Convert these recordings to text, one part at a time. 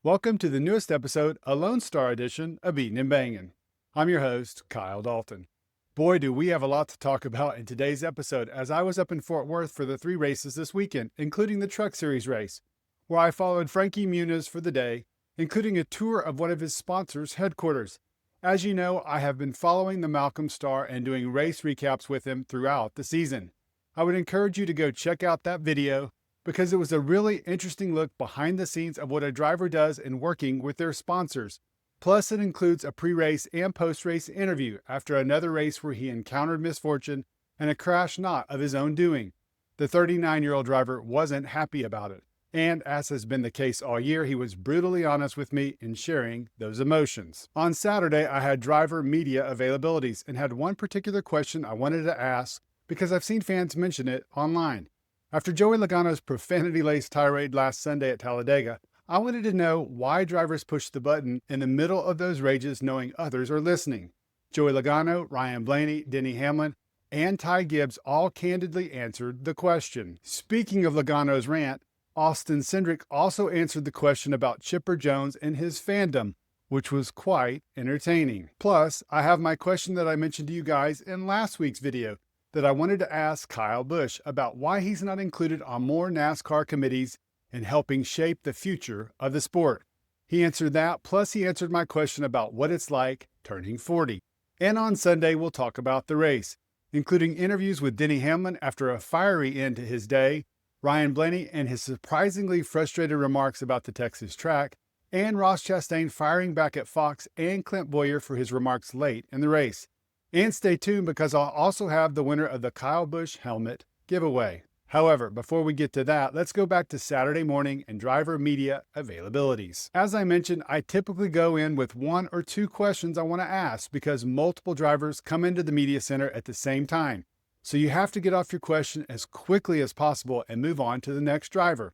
Welcome to the newest episode, a Lone Star edition of Beatin' and Bangin'. I'm your host, Kyle Dalton. Boy, do we have a lot to talk about in today's episode, as I was up in Fort Worth for the 3 races this weekend, including the Truck Series race, where I followed Frankie Muniz for the day, including a tour of one of his sponsors' headquarters. As you know, I have been following the Malcolm Star and doing race recaps with him throughout the season. I would encourage you to go check out that video, because it was a really interesting look behind the scenes of what a driver does in working with their sponsors. Plus, it includes a pre-race and post-race interview after another race where he encountered misfortune and a crash not of his own doing. The 39-year-old driver wasn't happy about it, and as has been the case all year, he was brutally honest with me in sharing those emotions. On Saturday, I had driver media availabilities and had one particular question I wanted to ask because I've seen fans mention it online. After Joey Logano's profanity-laced tirade last Sunday at Talladega, I wanted to know why drivers push the button in the middle of those rages knowing others are listening. Joey Logano, Ryan Blaney, Denny Hamlin, and Ty Gibbs all candidly answered the question. Speaking of Logano's rant, Austin Cindric also answered the question about Chipper Jones and his fandom, which was quite entertaining. Plus, I have my question that I mentioned to you guys in last week's video, that I wanted to ask Kyle Busch about why he's not included on more NASCAR committees in helping shape the future of the sport. He answered that, plus he answered my question about what it's like turning 40. And on Sunday, we'll talk about the race, including interviews with Denny Hamlin after a fiery end to his day, Ryan Blaney and his surprisingly frustrated remarks about the Texas track, and Ross Chastain firing back at Fox and Clint Bowyer for his remarks late in the race. And stay tuned because I'll also have the winner of the Kyle Busch helmet giveaway. However, before we get to that, let's go back to Saturday morning and driver media availabilities. As I mentioned, I typically go in with 1 or 2 questions I want to ask because multiple drivers come into the media center at the same time. So you have to get off your question as quickly as possible and move on to the next driver.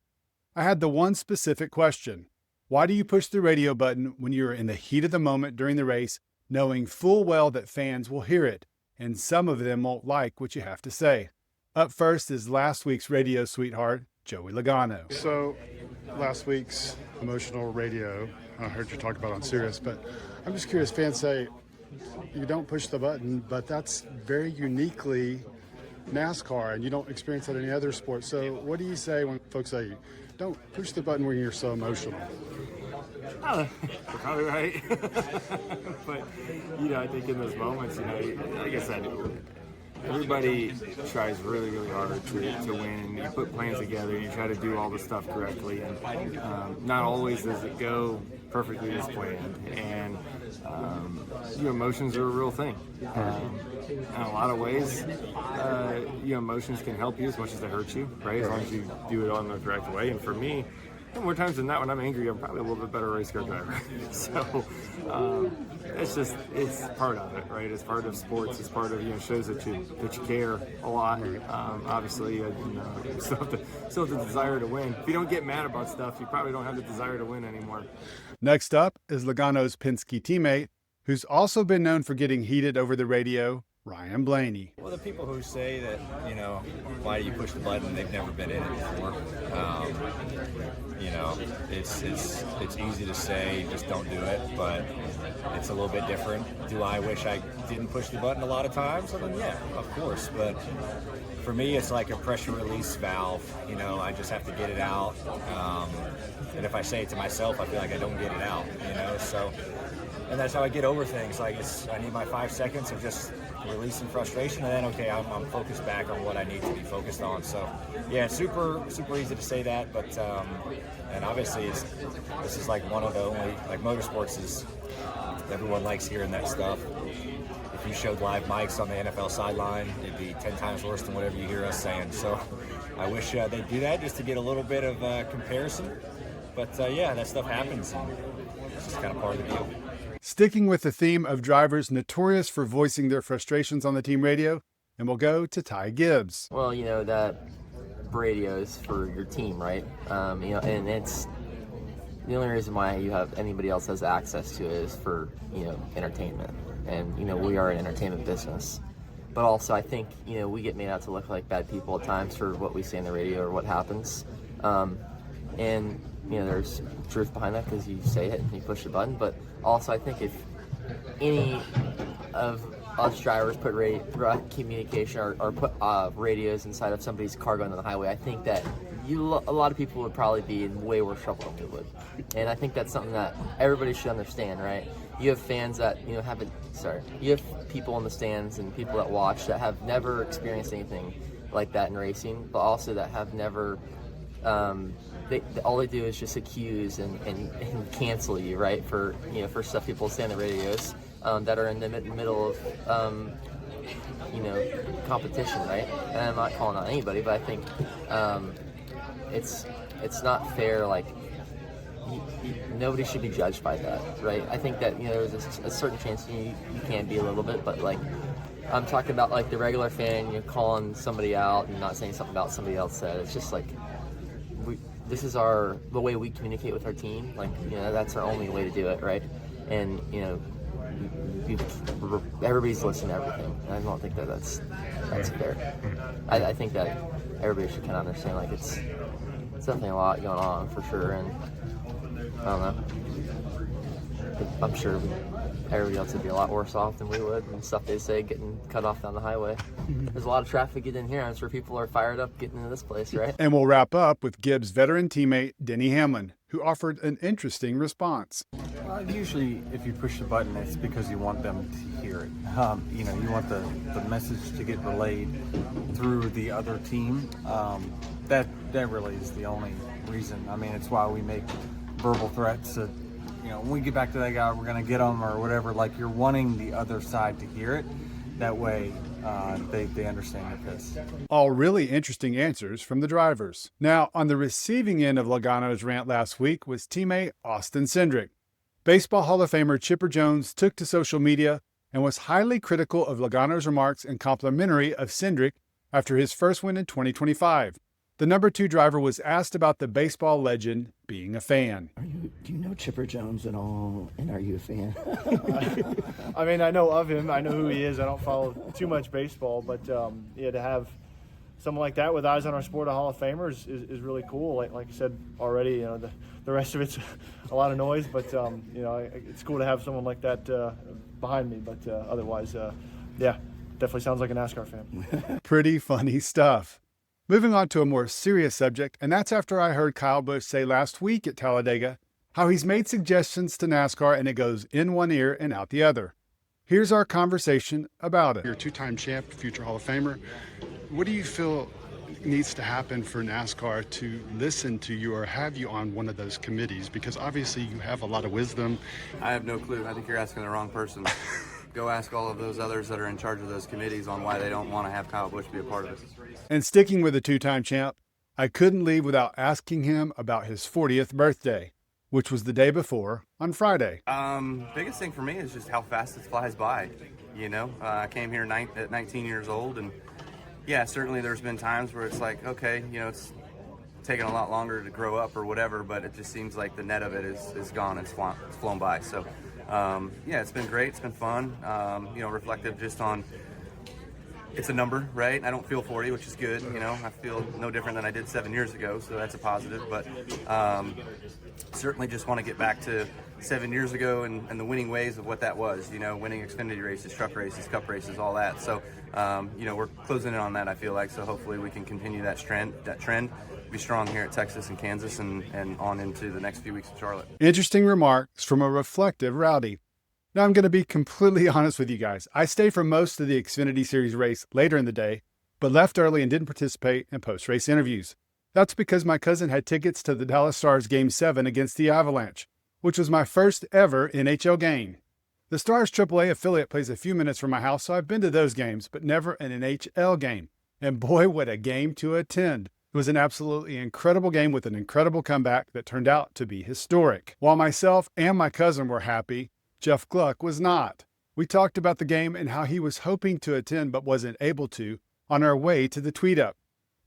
I had the one specific question. Why do you push the radio button when you're in the heat of the moment during the race, knowing full well that fans will hear it, and some of them won't like what you have to say? Up first is last week's radio sweetheart, Joey Logano. So, last week's emotional radio, I heard you talk about on Sirius, but I'm just curious, fans say you don't push the button, but that's very uniquely NASCAR, and you don't experience that in any other sport. So what do you say when folks say, don't push the button when you're so emotional? They're probably right. But, I think in those moments, like I said, everybody tries really, really hard to win, and you put plans together, and you try to do all the stuff correctly, and not always does it go perfectly as planned, and emotions are a real thing. In a lot of ways, emotions can help you as much as they hurt you, right? As long as you do it on the correct way. And for me, more times than not, when I'm angry, I'm probably a little bit better race car driver. So it's part of it, right? It's part of sports. It's part of, shows that you care a lot. Obviously, you still have the desire to win. If you don't get mad about stuff, you probably don't have the desire to win anymore. Next up is Logano's Penske teammate, who's also been known for getting heated over the radio, Ryan Blaney. Well, the people who say that, why do you push the button? They've never been in it before. It's easy to say, just don't do it, but it's a little bit different. Do I wish I didn't push the button a lot of times? Well, then, yeah, of course. But for me, it's like a pressure release valve. I just have to get it out. And if I say it to myself, I feel like I don't get it out, so. And that's how I get over things. Like I need my 5 seconds of just releasing frustration, and then okay, I'm focused back on what I need to be focused on. So yeah, it's super easy to say that, but and obviously this is like one of the only, like, motorsports is, everyone likes hearing that stuff. If you showed live mics on the NFL sideline, it'd be 10 times worse than whatever you hear us saying. So I wish they'd do that just to get a little bit of comparison. But yeah, that stuff happens, and it's just kind of part of the deal. Sticking with the theme of drivers notorious for voicing their frustrations on the team radio, and we'll go to Ty Gibbs. Well, that radio is for your team, right? And it's the only reason why anybody else has access to it is for, entertainment. And, we are an entertainment business. But also, I think, we get made out to look like bad people at times for what we say on the radio or what happens. And there's truth behind that because you say it and you push the button. But also, I think if any of us drivers put communication or put radios inside of somebody's car going on the highway, I think that a lot of people would probably be in way worse trouble than we would. And I think that's something that everybody should understand, right? You have fans that, you have people in the stands and people that watch that have never experienced anything like that in racing, but also that have never, all they do is just accuse and cancel you, right? For stuff people say on the radios that are in the middle of, competition, right? And I'm not calling out anybody, but I think it's not fair. Like, nobody should be judged by that, right? I think that there's a certain chance you can be a little bit, but like I'm talking about like the regular fan, calling somebody out and not saying something about somebody else said. It's just like this is the way we communicate with our team. Like that's our only way to do it, right? And everybody's listening to everything. And I don't think that's fair. I think that everybody should kind of understand like it's definitely a lot going on for sure, and I don't know. I'm sure everybody else would be a lot worse off than we would, and stuff they say getting cut off down the highway. There's a lot of traffic getting in here. I'm sure people are fired up getting into this place, right? And we'll wrap up with Gibbs veteran teammate Denny Hamlin, who offered an interesting response. Well, usually if you push the button, it's because you want them to hear it. You want the message to get relayed through the other team. That really is the only reason. I mean, it's why we make verbal threats that, when we get back to that guy, we're going to get him or whatever. Like, you're wanting the other side to hear it. That way they understand your piss. All really interesting answers from the drivers. Now, on the receiving end of Logano's rant last week was teammate Austin Cindric. Baseball Hall of Famer Chipper Jones took to social media and was highly critical of Logano's remarks and complimentary of Cindric after his first win in 2025. The number 2 driver was asked about the baseball legend being a fan. Do you know Chipper Jones at all, and are you a fan? I mean, I know of him. I know who he is. I don't follow too much baseball, but to have someone like that with eyes on our sport, a Hall of Famer, is really cool. Like I said already, the rest of it's a lot of noise, but it's cool to have someone like that behind me. But otherwise, definitely sounds like a NASCAR fan. Pretty funny stuff. Moving on to a more serious subject, and that's after I heard Kyle Busch say last week at Talladega how he's made suggestions to NASCAR and it goes in one ear and out the other. Here's our conversation about it. You're a 2-time champ, future Hall of Famer. What do you feel needs to happen for NASCAR to listen to you or have you on one of those committees? Because obviously you have a lot of wisdom. I have no clue. I think you're asking the wrong person. Go ask all of those others that are in charge of those committees on why they don't want to have Kyle Busch be a part of it. And sticking with the 2-time champ, I couldn't leave without asking him about his 40th birthday, which was the day before on Friday. Biggest thing for me is just how fast it flies by. I came here at 19 years old, and certainly there's been times where it's like, okay, it's taken a lot longer to grow up or whatever, but it just seems like the net of it is gone. It's flown by. So, it's been great. It's been fun. Reflective just on, it's a number, right? I don't feel 40, which is good. I feel no different than I did 7 years ago, so that's a positive. But certainly just want to get back to 7 years ago and the winning ways of what that was. Winning Xfinity races, truck races, cup races, all that. So, we're closing in on that, I feel like. So hopefully we can continue that trend, be strong here at Texas and Kansas and on into the next few weeks of Charlotte. Interesting remarks from a reflective Rowdy. Now, I'm going to be completely honest with you guys. I stayed for most of the Xfinity Series race later in the day, but left early and didn't participate in post-race interviews. That's because my cousin had tickets to the Dallas Stars Game 7 against the Avalanche, which was my first ever NHL game. The Stars AAA affiliate plays a few minutes from my house, so I've been to those games, but never an NHL game. And boy, what a game to attend. It was an absolutely incredible game with an incredible comeback that turned out to be historic. While myself and my cousin were happy, Jeff Gluck was not. We talked about the game and how he was hoping to attend but wasn't able to on our way to the tweet-up.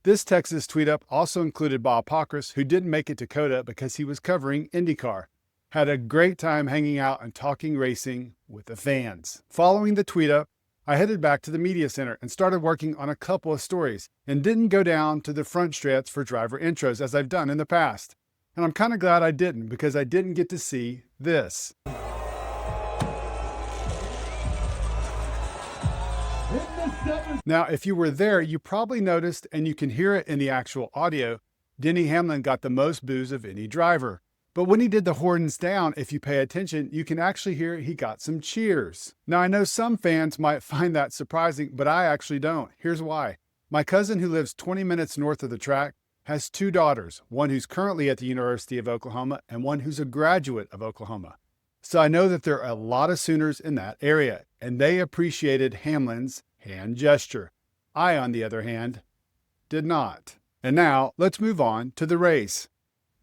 This Texas tweet-up also included Bob Pockrass, who didn't make it to COTA because he was covering IndyCar. Had a great time hanging out and talking racing with the fans. Following the tweet-up, I headed back to the media center and started working on a couple of stories and didn't go down to the front stretch for driver intros as I've done in the past. And I'm kind of glad I didn't, because I didn't get to see this. Now, if you were there, you probably noticed, and you can hear it in the actual audio, Denny Hamlin got the most boos of any driver. But when he did the horns down, if you pay attention, you can actually hear he got some cheers. Now, I know some fans might find that surprising, but I actually don't. Here's why. My cousin, who lives 20 minutes north of the track, has 2 daughters, one who's currently at the University of Oklahoma and one who's a graduate of Oklahoma. So I know that there are a lot of Sooners in that area, and they appreciated Hamlin's hand gesture. I, on the other hand, did not. And now, let's move on to the race.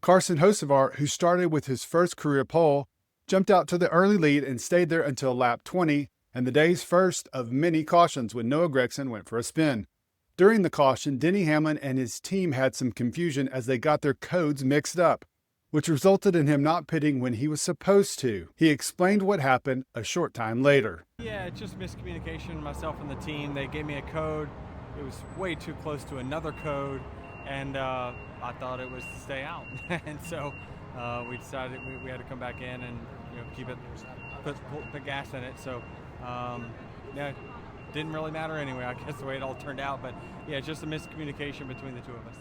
Carson Hocevar, who started with his first career pole, jumped out to the early lead and stayed there until lap 20, and the day's first of many cautions when Noah Gragson went for a spin. During the caution, Denny Hamlin and his team had some confusion as they got their codes mixed up, which resulted in him not pitting when he was supposed to. He explained what happened a short time later. Yeah, it's just miscommunication, myself and the team. They gave me a code. It was way too close to another code, and I thought it was to stay out. And so we decided we had to come back in and keep it, put the gas in it. So yeah, didn't really matter anyway, I guess, the way it all turned out. But yeah, just a miscommunication between the two of us.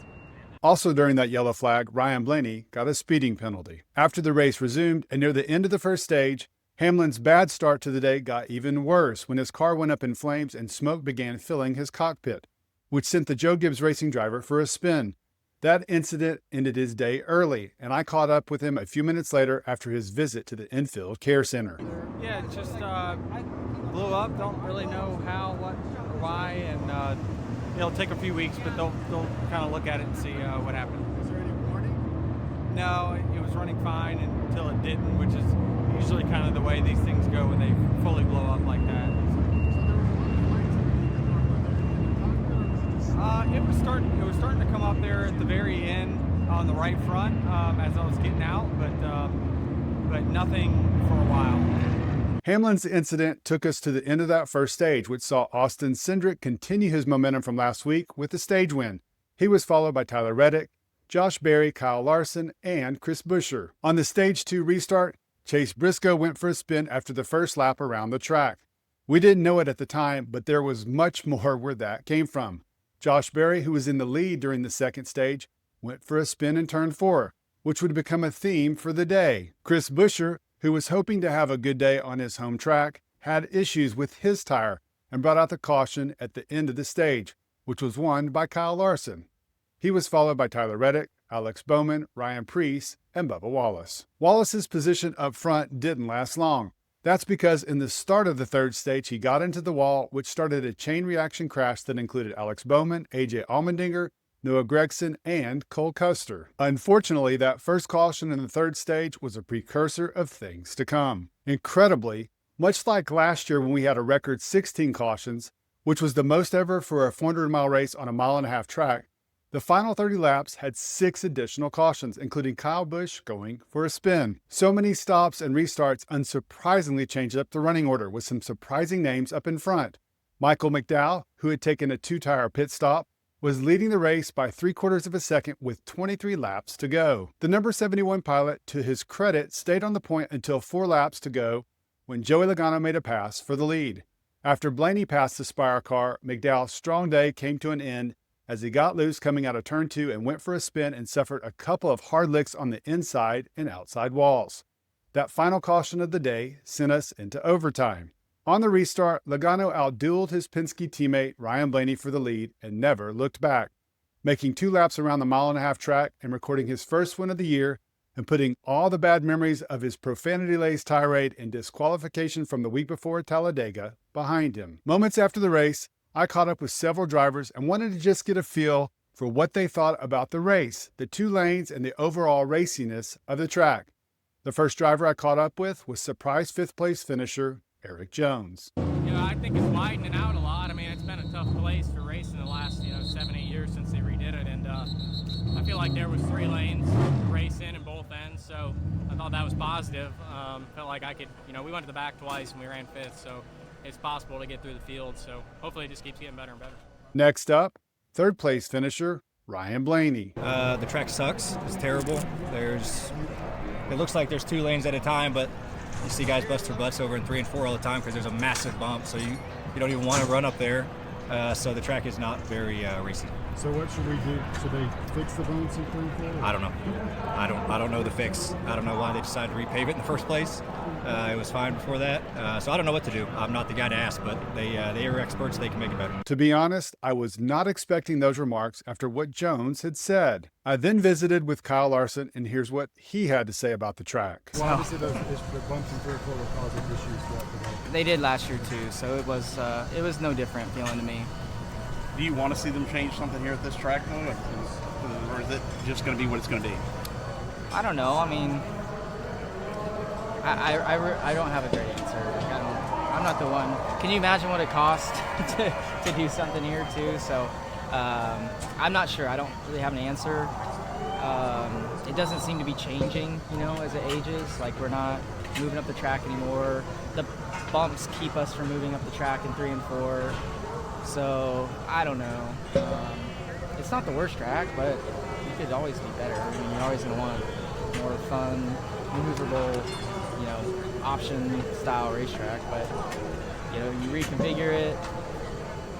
Also during that yellow flag, Ryan Blaney got a speeding penalty. After the race resumed and near the end of the first stage, Hamlin's bad start to the day got even worse when his car went up in flames and smoke began filling his cockpit, which sent the Joe Gibbs Racing driver for a spin. That incident ended his day early, and I caught up with him a few minutes later after his visit to the infield care center. Yeah, it just blew up. Don't really know how, what, or why, and it'll take a few weeks, but they'll kind of look at it and see what happened. Was there any warning? No, it was running fine until it didn't, which is usually kind of the way these things go when they fully blow up like that. It was starting to come up there at the very end on the right front as I was getting out, but nothing for a while. Hamlin's incident took us to the end of that first stage, which saw Austin Cindric continue his momentum from last week with the stage win. He was followed by Tyler Reddick, Josh Berry, Kyle Larson, and Chris Buescher. On the Stage 2 restart, Chase Briscoe went for a spin after the first lap around the track. We didn't know it at the time, but there was much more where that came from. Josh Berry, who was in the lead during the second stage, went for a spin in turn 4, which would become a theme for the day. Chris Buescher, who was hoping to have a good day on his home track, had issues with his tire and brought out the caution at the end of the stage, which was won by Kyle Larson. He was followed by Tyler Reddick, Alex Bowman, Ryan Preece, and Bubba Wallace. Wallace's position up front didn't last long. That's because in the start of the third stage, he got into the wall, which started a chain reaction crash that included Alex Bowman, AJ Allmendinger, Noah Gragson, and Cole Custer. Unfortunately, that first caution in the third stage was a precursor of things to come. Incredibly, much like last year when we had a record 16 cautions, which was the most ever for a 400-mile race on a mile-and-a-half track, the final 30 laps had 6 additional cautions, including Kyle Busch going for a spin. So many stops and restarts unsurprisingly changed up the running order with some surprising names up in front. Michael McDowell, who had taken a 2-tire pit stop, was leading the race by 3/4 of a second with 23 laps to go. The number 71 pilot, to his credit, stayed on the point until 4 laps to go when Joey Logano made a pass for the lead. After Blaney passed the Spire car, McDowell's strong day came to an end as he got loose coming out of turn 2 and went for a spin and suffered a couple of hard licks on the inside and outside walls. That final caution of the day sent us into overtime. On the restart, Logano outdueled his Penske teammate Ryan Blaney for the lead and never looked back, making 2 laps around the mile-and-a-half track and recording his first win of the year and putting all the bad memories of his profanity-laced tirade and disqualification from the week before at Talladega behind him. Moments after the race, I caught up with several drivers and wanted to just get a feel for what they thought about the race, the 2 lanes, and the overall raciness of the track. The first driver I caught up with was surprise 5th-place finisher Eric Jones. I think it's widening out a lot. I mean, it's been a tough place for racing the last 7-8 years since they redid it, and I feel like there was 3 lanes racing in both ends, so I thought that was positive. Felt like I could, we went to the back twice and we ran 5th, so it's possible to get through the field, so hopefully it just keeps getting better and better. Next up, 3rd-place finisher Ryan Blaney. The track sucks. It's terrible. It looks like there's 2 lanes at a time, but you see guys bust their butts over in 3 and 4 all the time because there's a massive bump, so you don't even want to run up there. So the track is not very racy. So what should we do? Should they fix the bumps in 3 and 4? I don't know. I don't know the fix. I don't know why they decided to repave it in the first place. It was fine before that. So I don't know what to do. I'm not the guy to ask, but they are experts. They can make it better. To be honest, I was not expecting those remarks after what Jones had said. I then visited with Kyle Larson, and here's what he had to say about the track. Well, obviously the bumps in 3 and 4 were causing issues throughout the day. They did last year too, so it was no different feeling to me. Do you want to see them change something here at this track, though? Or is it just going to be what it's going to be? I don't know. I mean, I don't have a great answer. I'm not the one. Can you imagine what it costs to do something here too? So I'm not sure. I don't really have an answer. It doesn't seem to be changing, as it ages. Like, we're not moving up the track anymore. The bumps keep us from moving up the track in 3 and 4. So I don't know. It's not the worst track, but it could always be better. I mean, you're always going to want more fun, maneuverable, option style racetrack. But you reconfigure it,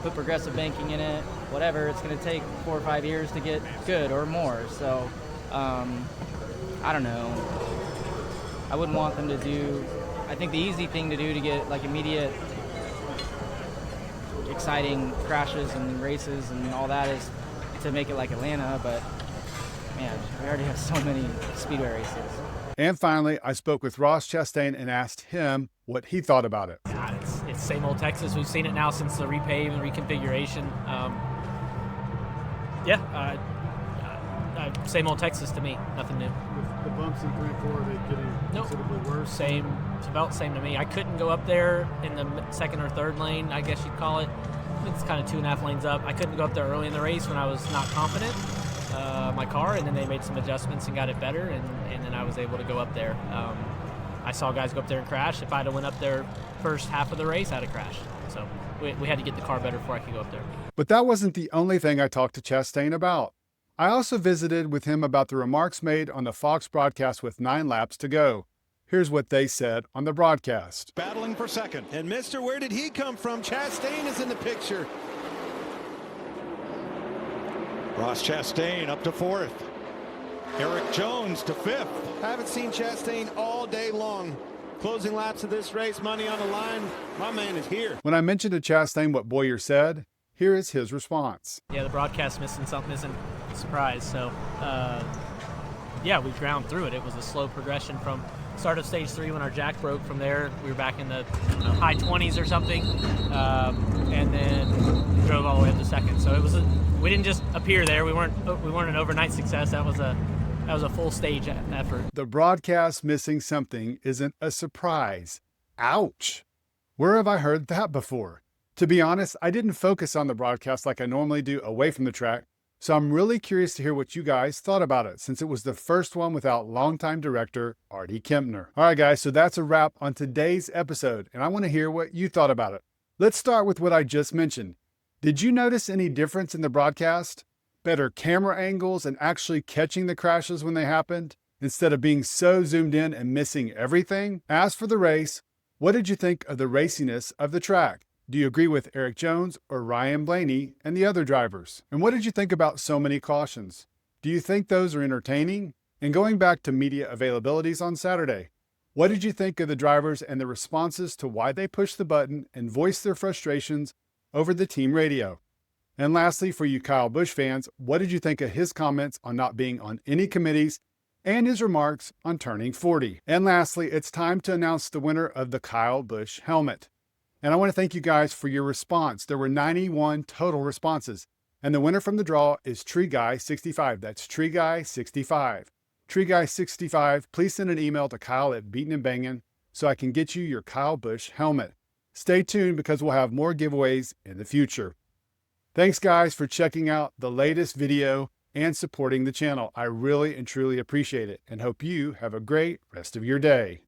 put progressive banking in it, whatever. It's going to take 4 or 5 years to get good or more. So I don't know. I wouldn't want them to do. I think the easy thing to do to get like immediate exciting crashes and races and all that is to make it like Atlanta, but man, we already have so many speedway races. And finally, I spoke with Ross Chastain and asked him what he thought about it. God, it's same old Texas. We've seen it now since the repave and reconfiguration. Same old Texas to me. Nothing new. With the bumps in 3 and 4, are they getting considerably worse? Same. It's about the same to me. I couldn't go up there in the second or third lane, I guess you'd call it. It's kind of 2.5 lanes up. I couldn't go up there early in the race when I was not confident my car, and then they made some adjustments and got it better, and then I was able to go up there. I saw guys go up there and crash. If I'd have went up there first half of the race, I'd have crashed. So we had to get the car better before I could go up there. But that wasn't the only thing I talked to Chastain about. I also visited with him about the remarks made on the Fox broadcast with 9 laps to go. Here's what they said on the broadcast. Battling for second. And Mr. Where did he come from? Chastain is in the picture. Ross Chastain up to 4th. Eric Jones to 5th. I haven't seen Chastain all day long. Closing laps of this race, money on the line. My man is here. When I mentioned to Chastain what Bowyer said, here is his response. Yeah, the broadcast missing something isn't a surprise. So, we ground through it. It was a slow progression from start of stage 3 when our jack broke. From there, we were back in the high 20s or something, and then drove all the way up to second. So we didn't just appear there. We weren't an overnight success. That was a full stage effort. The broadcast missing something isn't a surprise. Ouch. Where have I heard that before? To be honest, I didn't focus on the broadcast like I normally do away from the track, so I'm really curious to hear what you guys thought about it, since it was the first one without longtime director Artie Kempner. All right, guys, so that's a wrap on today's episode, and I want to hear what you thought about it. Let's start with what I just mentioned. Did you notice any difference in the broadcast? Better camera angles and actually catching the crashes when they happened, instead of being so zoomed in and missing everything? As for the race, what did you think of the raciness of the track? Do you agree with Eric Jones or Ryan Blaney and the other drivers? And what did you think about so many cautions? Do you think those are entertaining? And going back to media availabilities on Saturday, what did you think of the drivers and the responses to why they pushed the button and voiced their frustrations over the team radio? And lastly, for you Kyle Busch fans, what did you think of his comments on not being on any committees and his remarks on turning 40? And lastly, it's time to announce the winner of the Kyle Busch helmet. And I want to thank you guys for your response. There were 91 total responses. And the winner from the draw is Tree Guy 65. That's Tree Guy 65. Tree Guy 65, please send an email to Kyle at Beatin' and Bangin' so I can get you your Kyle Busch helmet. Stay tuned because we'll have more giveaways in the future. Thanks guys for checking out the latest video and supporting the channel. I really and truly appreciate it and hope you have a great rest of your day.